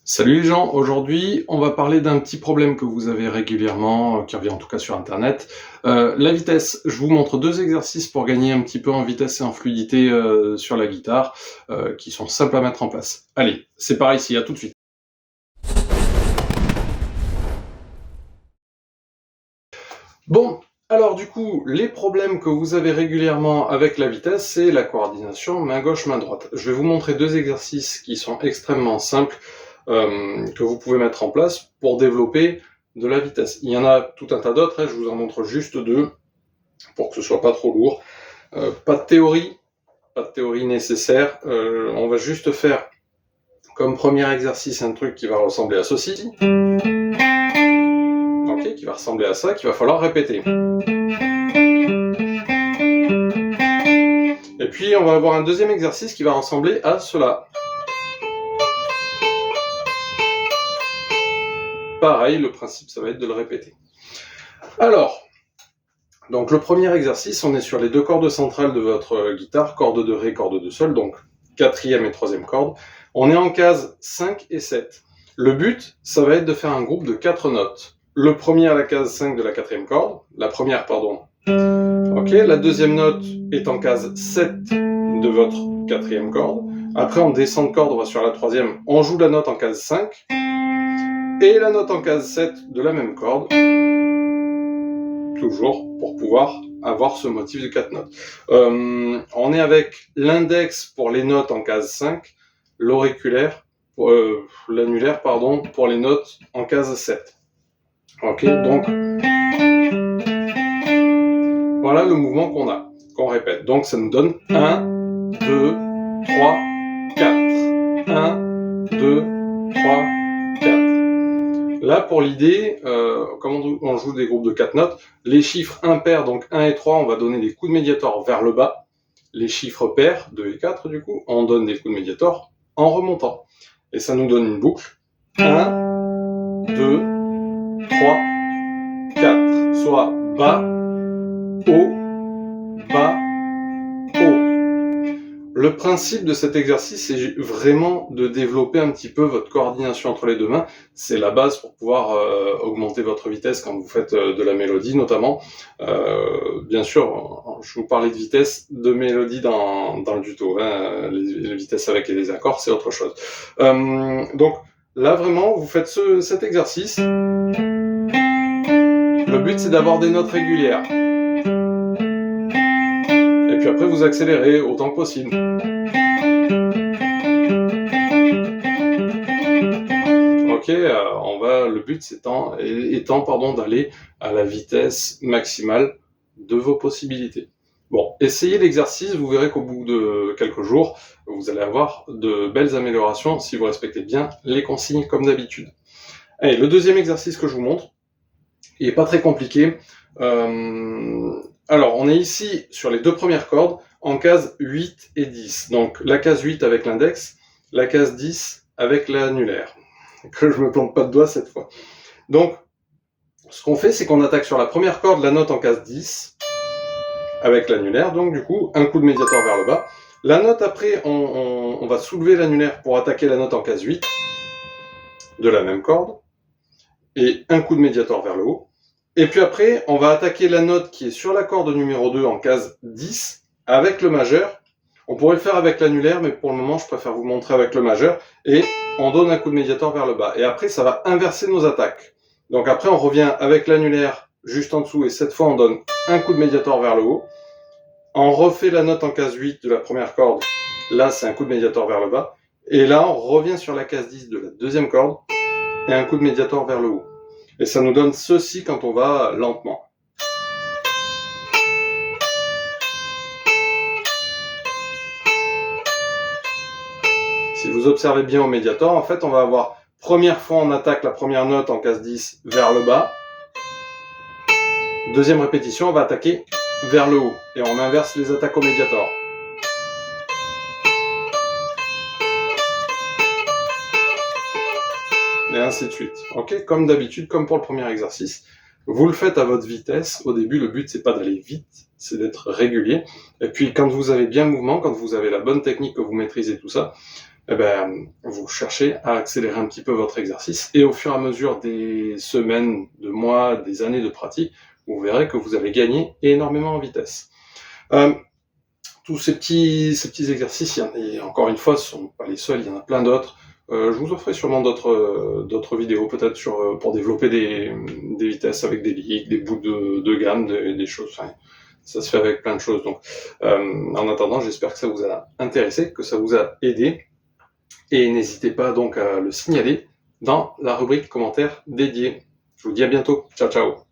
Salut les gens, aujourd'hui on va parler d'un petit problème que vous avez régulièrement, qui revient en tout cas sur internet. La vitesse, je vous montre deux exercices pour gagner un petit peu en vitesse et en fluidité sur la guitare, qui sont simples à mettre en place. Allez, c'est par ici, à tout de suite. Bon, alors du coup, les problèmes que vous avez régulièrement avec la vitesse, c'est la coordination main gauche, main droite. Je vais vous montrer deux exercices qui sont extrêmement simples, que vous pouvez mettre en place pour développer de la vitesse. Il y en a tout un tas d'autres, je vous en montre juste deux, pour que ce soit pas trop lourd. Pas de théorie nécessaire, on va juste faire comme premier exercice un truc qui va ressembler à ceci. Ok, qui va ressembler à ça, qu'il va falloir répéter. Et puis on va avoir un deuxième exercice qui va ressembler à cela. Pareil, le principe, ça va être de le répéter. Alors, donc le premier exercice, on est sur les deux cordes centrales de votre guitare, corde de Ré, corde de Sol, donc quatrième et troisième corde. On est en case 5 et 7. Le but, ça va être de faire un groupe de 4 notes. Le premier à la case 5 de la quatrième corde, la première, pardon. Ok, la deuxième note est en case 7 de votre quatrième corde. Après, on descend de corde, on va sur la troisième, on joue la note en case 5. Et la note en case 7 de la même corde, toujours pour pouvoir avoir ce motif de 4 notes. On est avec l'index pour les notes en case 5, l'auriculaire, l'annulaire, pardon, pour les notes en case 7. Ok, donc voilà le mouvement qu'on répète. Donc ça nous donne 1, 2, 3, 4. 1, 2, 3, 4. Là, pour l'idée, comme on joue des groupes de 4 notes, les chiffres impairs, donc 1 et 3, on va donner des coups de médiator vers le bas. Les chiffres pairs, 2 et 4, du coup, on donne des coups de médiator en remontant. Et ça nous donne une boucle. 1, 2, 3, 4. Soit bas, haut, bas, haut. Le principe de cet exercice, c'est vraiment de développer un petit peu votre coordination entre les deux mains. C'est la base pour pouvoir augmenter votre vitesse quand vous faites de la mélodie, notamment. Bien sûr, je vous parlais de vitesse, de mélodie dans le tuto. Hein. Les vitesses avec les accords, c'est autre chose. Donc là, vraiment, vous faites cet exercice. Le but, c'est d'avoir des notes régulières. Et puis après, vous accélérez autant que possible. Ok, le but étant d'aller à la vitesse maximale de vos possibilités. Bon, essayez l'exercice, vous verrez qu'au bout de quelques jours, vous allez avoir de belles améliorations si vous respectez bien les consignes comme d'habitude. Allez, le deuxième exercice que je vous montre, il n'est pas très compliqué. Alors, on est ici sur les deux premières cordes, en case 8 et 10. Donc, la case 8 avec l'index, la case 10 avec l'annulaire. Que je me plante pas de doigts cette fois. Donc, ce qu'on fait, c'est qu'on attaque sur la première corde la note en case 10, avec l'annulaire. Donc, du coup, un coup de médiator vers le bas. La note, après, on va soulever l'annulaire pour attaquer la note en case 8, de la même corde. Et un coup de médiator vers le haut. Et puis après, on va attaquer la note qui est sur la corde numéro 2 en case 10 avec le majeur. On pourrait le faire avec l'annulaire, mais pour le moment, je préfère vous montrer avec le majeur. Et on donne un coup de médiator vers le bas. Et après, ça va inverser nos attaques. Donc après, on revient avec l'annulaire juste en dessous. Et cette fois, on donne un coup de médiator vers le haut. On refait la note en case 8 de la première corde. Là, c'est un coup de médiator vers le bas. Et là, on revient sur la case 10 de la deuxième corde. Et un coup de médiator vers le haut. Et ça nous donne ceci quand on va lentement. Si vous observez bien au médiator, en fait, on va avoir première fois on attaque la première note en case 10 vers le bas. Deuxième répétition, on va attaquer vers le haut. Et on inverse les attaques au médiator. Et ainsi de suite. Ok, comme d'habitude, comme pour le premier exercice. Vous le faites à votre vitesse. Au début, le but, c'est pas d'aller vite, c'est d'être régulier. Et puis, quand vous avez bien le mouvement, quand vous avez la bonne technique, que vous maîtrisez tout ça, vous cherchez à accélérer un petit peu votre exercice, et au fur et à mesure des semaines, de mois, des années de pratique, vous verrez que vous allez gagner énormément en vitesse. Tous ces petits exercices, et encore une fois, ce ne sont pas les seuls, il y en a plein d'autres. Je vous en ferai sûrement d'autres vidéos, peut-être pour développer des vitesses avec des ligues, des bouts de gamme, des choses. Enfin, ça se fait avec plein de choses. Donc, en attendant, j'espère que ça vous a intéressé, que ça vous a aidé. Et n'hésitez pas donc à le signaler dans la rubrique commentaires dédiée. Je vous dis à bientôt. Ciao, ciao.